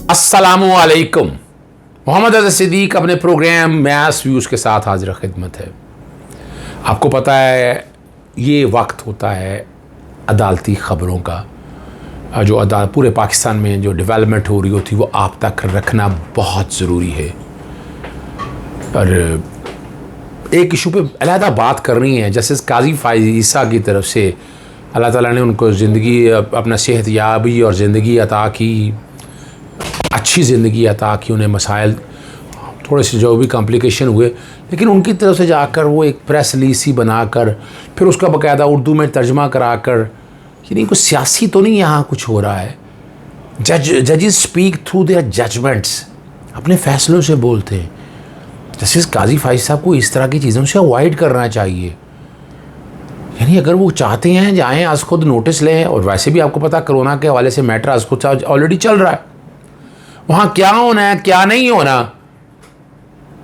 अस्सलामुअलैकुम। मोहम्मद अज़हर सिद्दीक अपने programme mess views के साथ हाजिर खिदमत है। आपको पता है ये वक्त होता है अदालती ख़बरों का, जो पूरे पाकिस्तान में जो डेवलपमेंट हो रही होती वो आप तक रखना बहुत ज़रूरी है। पर एक इशू पे अलहदा बात करनी है। जस्टिस काजी फ़ाइज़ ईसा की तरफ से अल्लाह ताला ने उनको ज़िंदगी, अपना सेहत याबी और ज़िंदगी अता की, अच्छी ज़िंदगी अता की। उन्हें मसाइल थोड़े से जो भी कॉम्प्लिकेशन हुए, लेकिन उनकी तरफ से जाकर वो एक प्रेस रिलीज बनाकर फिर उसका बाकायदा उर्दू में तर्जमा कराकर, यानी कुछ सियासी तो नहीं यहाँ कुछ हो रहा है। जजेस स्पीक थ्रू देयर जजमेंट्स, अपने फ़ैसलों से बोलते हैं। जस्टिस काजी फ़ाइज़ साहब को इस तरह की चीज़ों से अवॉइड करना चाहिए। यानी अगर वो चाहते हैं जाएँ, आज खुद नोटिस लें। और वैसे भी आपको पता कोरोना के हवाले से मैटर आज खुद ऑलरेडी चल रहा है। वहाँ क्या होना है क्या नहीं होना,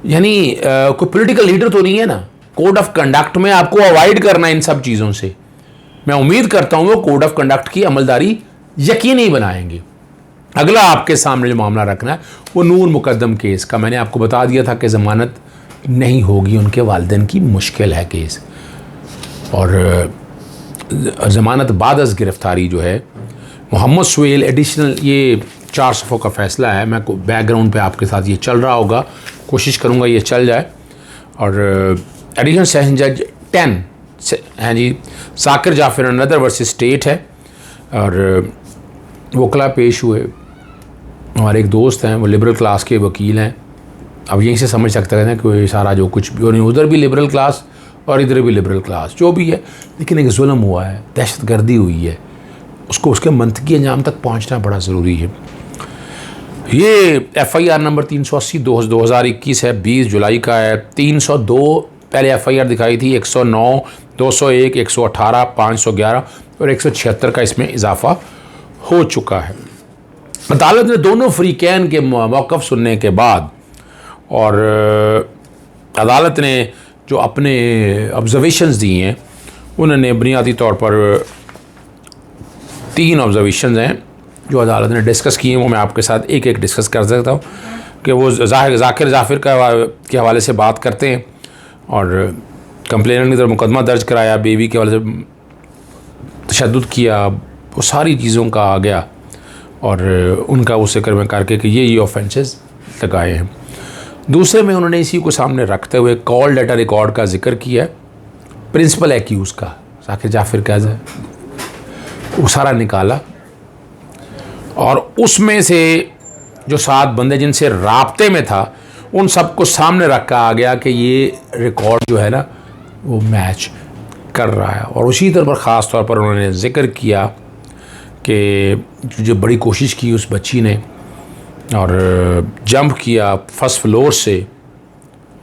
यानी कोई पॉलिटिकल लीडर तो नहीं है ना। कोड ऑफ कंडक्ट में आपको अवॉइड करना इन सब चीज़ों से। मैं उम्मीद करता हूँ वो कोड ऑफ कंडक्ट की अमलदारी यकीनी बनाएंगे। अगला आपके सामने जो मामला रखना है वो नूर मुकद्दम केस का। मैंने आपको बता दिया था कि ज़मानत नहीं होगी, उनके वालिदैन की मुश्किल है केस। और ज़मानत बाद अज़ गिरफ़्तारी जो है मोहम्मद सुहेल एडिशनल, ये 4 सफ़ों का फ़ैसला है। मैं बैकग्राउंड पे आपके साथ ये चल रहा होगा, कोशिश करूँगा ये चल जाए। और एडिशनल सेशन जज 10 हैं जी, Sakir Jafir another versus state है। और वकला पेश हुए। हमारे एक दोस्त हैं, वो लिबरल क्लास के वकील हैं। अब यहीं से समझ सकते हैं कि सारा जो कुछ भी, नहीं उधर भी लिबरल क्लास और इधर भी लिबरल क्लास, जो भी है, लेकिन एक जुल्म हुआ है, दहशतगर्दी हुई है, उसको उसके मंतकी अंजाम तक पहुँचना बड़ा ज़रूरी है। ये FIR नंबर 380 2021 है, 20 जुलाई का है। 302 पहले FIR दिखाई थी, 109, 201, 118, 511 और 176 का इसमें इजाफा हो चुका है। अदालत ने दोनों फ्रीकैन के मौक़िफ़ सुनने के बाद और अदालत ने जो अपने ऑब्जर्वेशंस दिए हैं, उन्होंने बुनियादी तौर पर 3 ऑब्जर्वेशंस हैं जो अदालत ने डिस्कस किए हैं। वो मैं आपके साथ एक एक डिस्कस कर सकता हूँ कि वो जाकिर जाफिर के हवाले से बात करते हैं और कंप्लेनेंट की तरफ मुकदमा दर्ज कराया, बेबी के हवाले से तशद्दुद किया, वो सारी चीज़ों का आ गया और उनका वो जिक्र में करके कि ये ऑफेंसेस लगाए हैं। दूसरे में उन्होंने इसी को सामने रखते हुए कॉल लेटर रिकॉर्ड का जिक्र किया, प्रिंसिपल एक्यूज़ का जाकिर जाफिर का वो सारा निकाला और उसमें से जो 7 बंदे जिनसे राब्ते में था उन सबको सामने रखा आ गया कि ये रिकॉर्ड जो है ना वो मैच कर रहा है। और उसी तरह पर ख़ास तौर पर उन्होंने ज़िक्र किया कि जो बड़ी कोशिश की उस बच्ची ने और जंप किया फर्स्ट फ्लोर से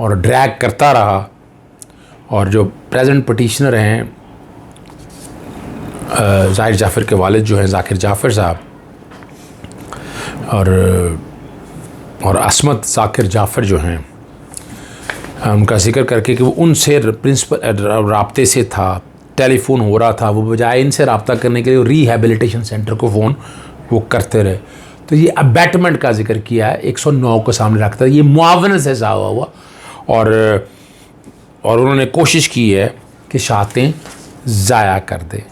और ड्रैग करता रहा। और जो प्रेजेंट पटिशनर हैं ज़ाहिर जाफिर के वालिद जो हैं जाकिर जाफिर साहब और असमत जाकिर जाफिर जो हैं, उनका जिक्र करके कि वो उनसे प्रिंसिपल राब्ते से था, टेलीफोन हो रहा था, वो बजाय इनसे रब्ता करने के लिए रिहैबिलिटेशन सेंटर को फ़ोन वो करते रहे। तो ये अबैटमेंट का जिक्र किया है, 109 को सामने रखता है, ये मुआवनत से ज़ावा हुआ। और उन्होंने कोशिश की है कि शातें ज़ाया कर दे।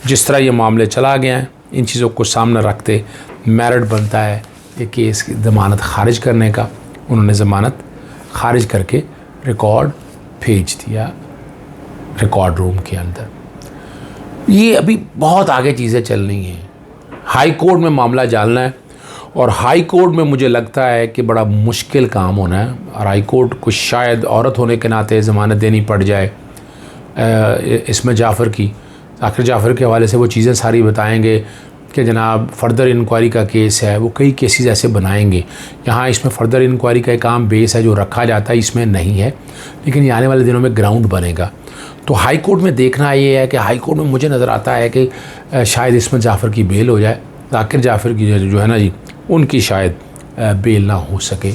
जिस तरह ये मामले चला गया है, इन चीज़ों को सामने रखते मेरिट बनता है ये केस की ज़मानत खारिज करने का। उन्होंने ज़मानत खारिज करके रिकॉर्ड भेज दिया रिकॉर्ड रूम के अंदर। ये अभी बहुत आगे चीज़ें चल रही हैं, हाई कोर्ट में मामला जाना है और हाई कोर्ट में मुझे लगता है कि बड़ा मुश्किल काम होना है। और हाई कोर्ट को शायद औरत होने के नाते ज़मानत देनी पड़ जाए। इसमें जाकिर जाफिर के हवाले से वो चीज़ें सारी बताएंगे कि जनाब फ़र्दर इंक्वायरी का केस है, वो कई केसेस ऐसे बनाएंगे। यहाँ इसमें फ़र्दर इंक्वायरी का एक आम बेस है जो रखा जाता है, इसमें नहीं है, लेकिन ये आने वाले दिनों में ग्राउंड बनेगा। तो हाई कोर्ट में देखना ये है कि हाई कोर्ट में मुझे नज़र आता है कि शायद इसमें जाफ़र की बेल हो जाए, जाकिर जाफिर की जो है ना जी उनकी शायद बेल ना हो सके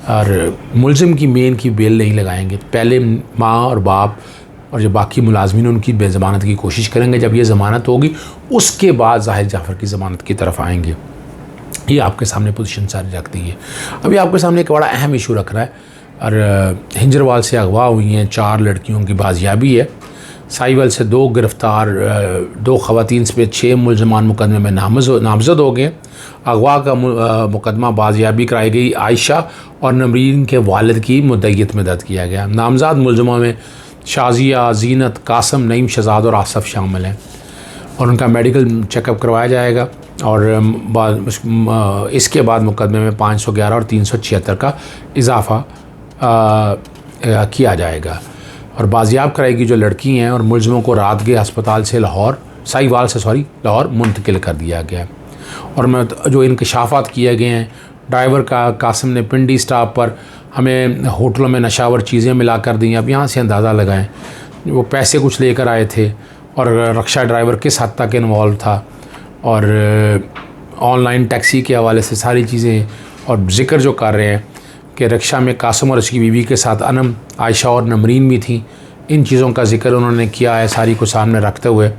और मुलजिम की मेन की बेल नहीं लगाएंगे। पहले माँ और बाप और जो बाकी मुलाजमीन उनकी बेज़मानत की कोशिश करेंगे। जब ये ज़मानत होगी उसके बाद ज़ाहिर जाफ़र की ज़मानत की तरफ आएंगे। ये आपके सामने पोजीशन सारी रख दी है। अभी आपके सामने एक बड़ा अहम इशू रख रहा है, और हिंजरवाल से अगवा हुई हैं 4 लड़कियों की बाजियाबी है। साहिवाल से 2 गिरफ्तार, 2 ख़वातीन पे 6 मुलजमान मुकदमे में नामज़द हो गए। अगवा का मुकदमा बाजियाबी कराई गई आयशा और नमरीन के वालिद की मुद्दईयत में दर्ज किया गया। नामज़द मुलजमों में शाजिया, जीनत, कासम, नईम, शहजाद और आसफ़ शामिल हैं, और उनका मेडिकल चेकअप करवाया जाएगा। और इसके बाद मुकदमे में 511 और 376 का इजाफ़ा किया जाएगा, और बाजियाब कराएगी जो लड़की हैं, और मुलजमों को रात के अस्पताल से साहिवाल से लाहौर मुंतकिल कर दिया गया। और मैं जो इंकशाफात किए गए हैं, ड्राइवर का कासिम ने पिंडी स्टॉप पर हमें होटलों में नशावर चीज़ें मिला कर दी। अब यहाँ से अंदाज़ा लगाएं वो पैसे कुछ लेकर आए थे, और रक्षा ड्राइवर किस हद तक इन्वॉल्व था, और ऑनलाइन टैक्सी के हवाले से सारी चीज़ें, और ज़िक्र जो कर रहे हैं कि रक्षा में कासिम और उसकी बीवी के साथ अनम, आयशा और नमरीन भी थी। इन चीज़ों का जिक्र उन्होंने किया है सारी को सामने रखते हुए।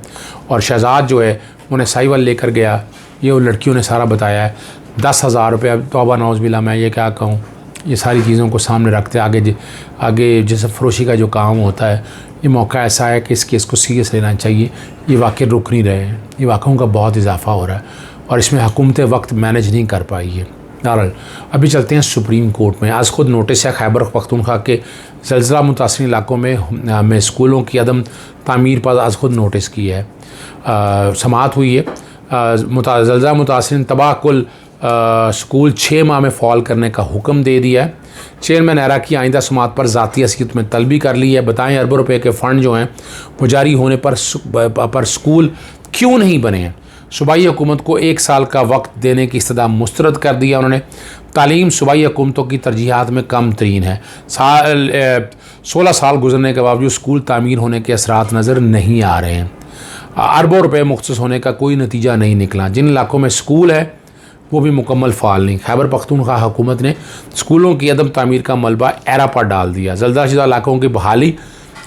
और शहजाद जो है उन्हें साहिवाल लेकर गया, ये उन लड़कियों ने सारा बताया है। 10,000 रुपये, तौबा नौज़ बिल्ला, मैं ये क्या कहूँ, ये सारी चीज़ों को सामने रखते आगे जिस फरोशी का जो काम होता है, ये मौका ऐसा है कि इस केस को सीरियस लेना चाहिए। ये वाक़ई रुक नहीं रहे हैं, ये वाक़ों का बहुत इजाफा हो रहा है, और इसमें हुकूमत वक्त मैनेज नहीं कर पाई है। बहरहाल अभी चलते हैं सुप्रीम कोर्ट में। आज खुद नोटिस है खैबर पख्तूनख्वा के ज़लज़ला मुतासिर इलाकों में स्कूलों की अदम तामीर पर आज खुद नोटिस की है, समाअत हुई है। ज़लज़ला मुतासिर तबाह कुल स्कूल 6 माह में फॉल करने का हुक्म दे दिया है। चेयरमैन एरा की आइंदा समाअत पर ज़ाती हैसियत में तलबी कर ली है। बताएं अरबों रुपए के फ़ंड जो हैं वो जारी होने पर स्कूल क्यों नहीं बने हैं। सूबाई हुकूमत को 1 साल का वक्त देने की इस्तदा मुस्तरद कर दिया उन्होंने। तालीम सूबाई हुकूमतों की तरजीहात में कम तरीन है। 16 साल गुजरने के बावजूद स्कूल तामीर होने के असरात नज़र नहीं आ रहे हैं। अरबों रुपए मुख्तस होने का कोई नतीजा नहीं निकला। जिन इलाकों में स्कूल है वो भी मुकम्मल फ़ाल नहीं। खैबर पख्तूनख्वा हुकूमत ने स्कूलों की अदम तामीर का मलबा एरा पर डाल दिया। ज़लज़ला शुदा इलाकों की बहाली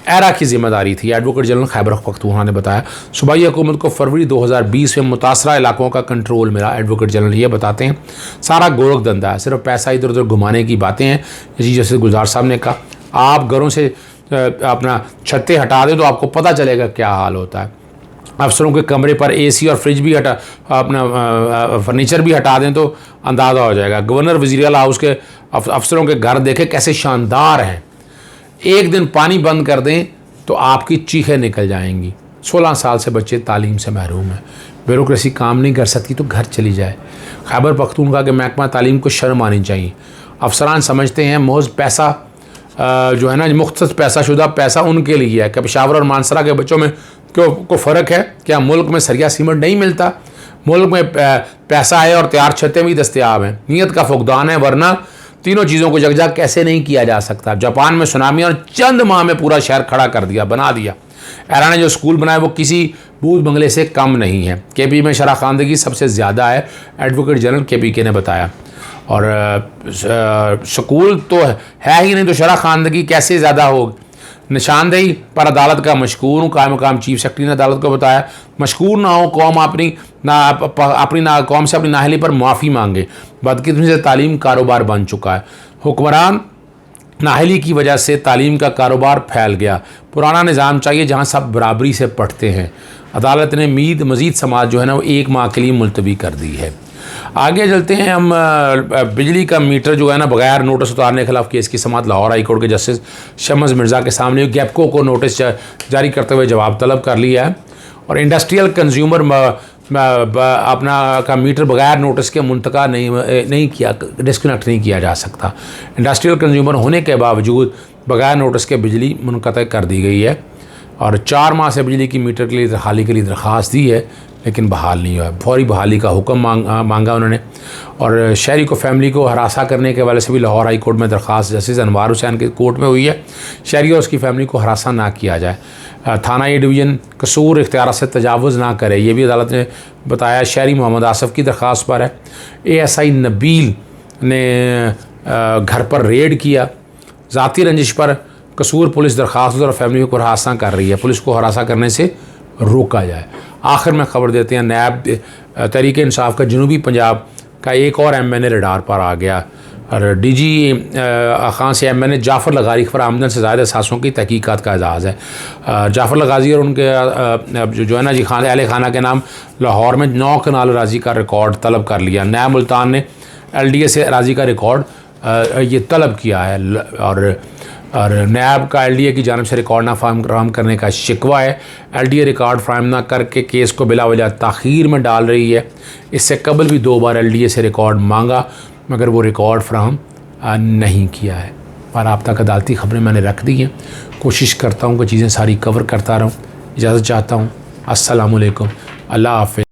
एरा की जिम्मेदारी थी। एडवोकेट जनरल खैबर पख्तूनख्वा ने बताया सूबाई हुकूमत को फरवरी 2020 में मुतासरा इलाकों का कंट्रोल मिला। एडवोकेट जनरल ये बताते हैं सारा गोरख धंधा है, सिर्फ पैसा इधर उधर घुमाने की बातें हैं। जैसे गुलजार साहब ने कहा, आप घरों से अपना छत्ते हटा दें तो आपको पता चलेगा क्या हाल होता है। अफसरों के कमरे पर AC और फ्रिज भी अपना फर्नीचर भी हटा दें तो अंदाज़ा हो जाएगा। गवर्नर वज़ीर हाउस के अफसरों के घर देखें कैसे शानदार हैं। एक दिन पानी बंद कर दें तो आपकी चीखें निकल जाएंगी। 16 साल से बच्चे तालीम से महरूम हैं। ब्यूरोक्रेसी काम नहीं कर सकती तो घर चली जाए। खैबर पख्तूनख्वा के महकमा तालीम को शर्म आनी चाहिए। अफसरान समझते हैं महज पैसा जो है ना, मुख्तस पैसा शुदा पैसा उनके लिए है। क्या पेशावर और मानसरा के बच्चों में को फ़र्क है? क्या मुल्क में सरिया सीमेंट नहीं मिलता? मुल्क में पैसा है और तैयार छतें भी दस्तयाब हैं। नीयत का फुकदान है, वरना तीनों चीज़ों को यकजा कैसे नहीं किया जा सकता। जापान में सुनामी और चंद माह में पूरा शहर खड़ा कर दिया, बना दिया। एरा ने जो स्कूल बनाया वो किसी बूथ बंगले से कम नहीं है। KP में शरह खानदगी सबसे ज़्यादा है, एडवोकेट जनरल KPK ने बताया। और स्कूल तो है ही नहीं तो शरह खानदगी कैसे ज़्यादा होगी। निशानदेही पर अदालत का मशकूर हूँ। कायम मकाम चीफ सेक्रेटरी ने अदालत को बताया मशकूर ना हो कौम अपनी कौम से अपनी नाहली पर माफ़ी मांगे। बदकिस्मती से तालीम कारोबार बन चुका है। हुक्मरान नाहली की वजह से तालीम का कारोबार फैल गया। पुराना निज़ाम चाहिए जहाँ सब बराबरी से पढ़ते हैं। अदालत ने मज़ीद समाज जो है ना वो 1 माह के लिए मुलतवी कर दी है। आगे चलते हैं हम। बिजली का मीटर जो है ना बगैर नोटिस उतारने के खिलाफ केस की समाअत लाहौर हाई कोर्ट के जस्टिस शमस मिर्ज़ा के सामने गैपको को नोटिस जारी करते हुए जवाब तलब कर लिया है। और इंडस्ट्रियल कंज्यूमर अपना का मीटर बगैर नोटिस के मुंतका नहीं किया, डिस्कनेक्ट नहीं किया जा सकता। इंडस्ट्रियल कंज्यूमर होने के बावजूद बगैर नोटिस के बिजली मुनक़ता कर दी गई है। और 4 माह से बिजली की मीटर के लिए बहाली के लिए दरख्वास्त दी है लेकिन बहाल नहीं हुआ। फौरी बहाली का हुक्म मांगा उन्होंने। और शहरी को फैमिली को हरासा करने के वाले से भी लाहौर हाई कोर्ट में दरख्वास्त जस्टिस अनवार हुसैन के कोर्ट में हुई है। शहरी और उसकी फैमिली को हरासा ना किया जाए। थाना ए डिवीज़न कसूर इख्तियार से तजावुज़ ना करे, ये भी अदालत ने बताया। शहरी मोहम्मद आसफ़ की दरख्वास्त पर है। ASI नबील ने घर पर रेड किया। ज़ाती रंजिश पर कसूर पुलिस दरख्वास्त और फैमिली को हरासा कर रही है। पुलिस को हरासा करने से रोका जाए। आखिर में ख़बर देते हैं नायब तहरीक इंसाफ का जनूबी पंजाब का एक और MNA रडार पर आ गया। और DG खान से MNA जाफ़र लगारी पर आमदन से ज़्यादा सासों की तहकीकात का एजाज़ है। जाफ़र लगाजी और उनके जो है ना जी अहल खाना के नाम लाहौर में 9 कनाल अराज़ी का रिकॉर्ड तलब कर लिया। नया मुल्तान ने LDA से अराज़ी का रिकॉर्ड ये तलब किया है और नैब का LDA की जानिब से रिकॉर्ड ना फराहम करने का शिकवा है। LDA रिकॉर्ड फराहम ना करके केस को बिला वजह ताख़ीर में डाल रही है। इससे कबल भी 2 बार LDA से रिकॉर्ड मांगा मगर वो रिकॉर्ड फराहम नहीं किया है। और आप तक अदालती ख़बरें मैंने रख दी हैं। कोशिश करता हूँ कि चीज़ें सारी कवर करता रहूँ। इजाज़त चाहता हूँ। अस्सलामु अलैकुम। अल्लाह हाफ़िज़।